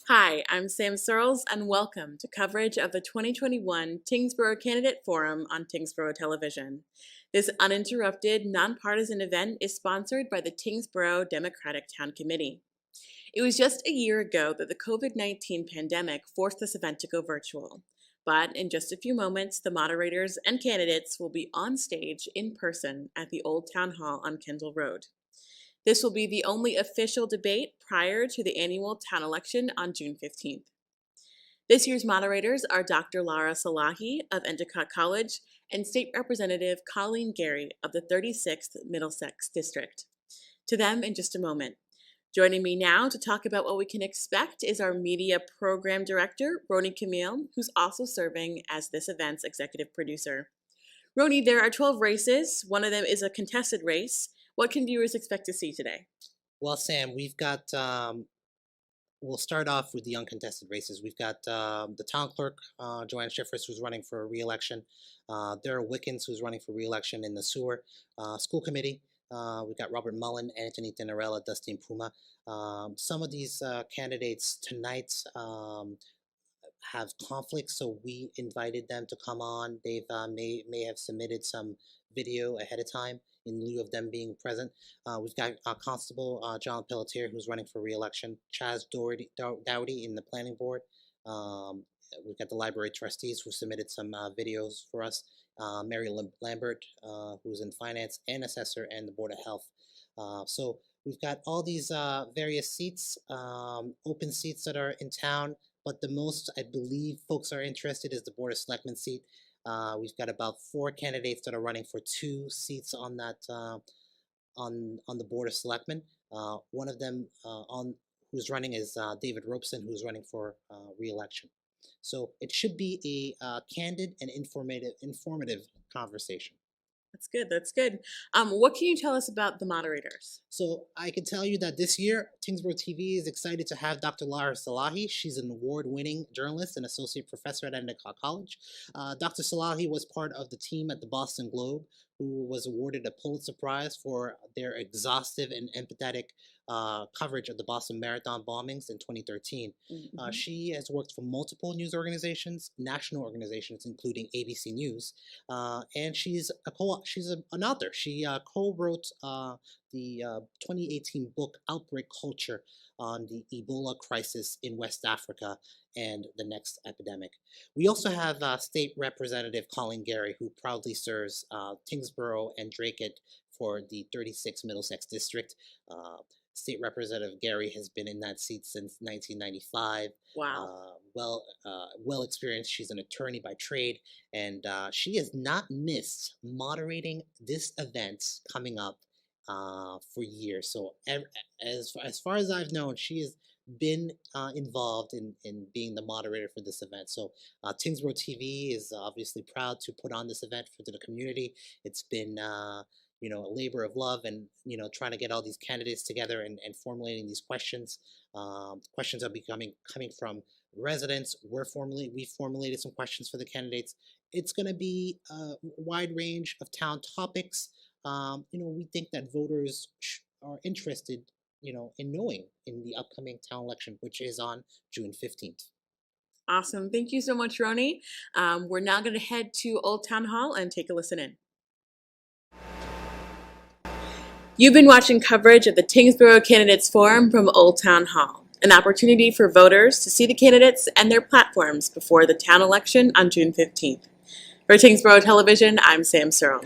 Hi, I'm Sam Searles, and welcome to coverage of the 2021 Tyngsborough Candidate Forum on Tyngsborough Television. This uninterrupted, nonpartisan event is sponsored by the Tyngsborough Democratic Town Committee. It was just a year ago that the COVID-19 pandemic forced this event to go virtual. But in just a few moments, the moderators and candidates will be on stage in person at the Old Town Hall on Kendall Road. This will be the only official debate prior to the annual town election on June 15th. This year's moderators are Dr. Lara Salahi of Endicott College and State Representative Colleen Gary of the 36th Middlesex District. To them in just a moment. Joining me now to talk about what we can expect is our Media Program Director, Rony Camille, who's also serving as this event's executive producer. Rony, there are 12 races. One of them is a contested race. What can viewers expect to see today? Well, Sam, we've got, we'll start off with the uncontested races. We've got the town clerk, Joanne Schiffers, who's running for re-election. Darrell Wickens, who's running for re-election in the sewer. School committee, we've got Robert Mullen, Anthony Dinarella, Dustin Puma. Some of these candidates tonight have conflicts, so we invited them to come on. They've may have submitted some video ahead of time in lieu of them being present. We've got Constable John Pelletier, who's running for re-election, Chaz Dowdy in the planning board. We've got the library trustees who submitted some videos for us, Mary Lambert, who's in finance and assessor, and the Board of Health. So we've got all these various seats, open seats that are in town, but the most I believe folks are interested is the Board of Selectmen seat. We've got about 4 candidates that are running for 2 seats on that on the Board of Selectmen. One of them who's running is David Robeson, who's running for re-election. So it should be a candid and informative conversation. That's good. That's good. What can you tell us about the moderators? So I can tell you that this year, Tyngsborough TV is excited to have Dr. Lara Salahi. She's an award-winning journalist and associate professor at Endicott College. Dr. Salahi was part of the team at the Boston Globe, who was awarded a Pulitzer Prize for their exhaustive and empathetic coverage of the Boston Marathon bombings in 2013. Mm-hmm. She has worked for multiple news organizations, national organizations, including ABC News, and she's an author. She co-wrote the 2018 book Outbreak Culture on the Ebola crisis in West Africa and the next epidemic. We also have State Representative Colleen Gary, who proudly serves Tyngsborough and Dracut for the 36th Middlesex District. State Representative Gary has been in that seat since 1995. Wow. Well experienced. She's an attorney by trade, and she has not missed moderating this event coming up for years. So as far as I've known, she has been involved in being the moderator for this event. So Tyngsborough TV is obviously proud to put on this event for the community. It's been a labor of love, and trying to get all these candidates together and formulating these questions. Questions are coming from residents. We formulated some questions for the candidates. It's going to be a wide range of town topics. We think that voters are interested, in knowing in the upcoming town election, which is on June 15th. Awesome. Thank you so much, Rony. We're now going to head to Old Town Hall and take a listen in. You've been watching coverage of the Tyngsborough Candidates Forum from Old Town Hall, an opportunity for voters to see the candidates and their platforms before the town election on June 15th. For Tyngsborough Television, I'm Sam Searles.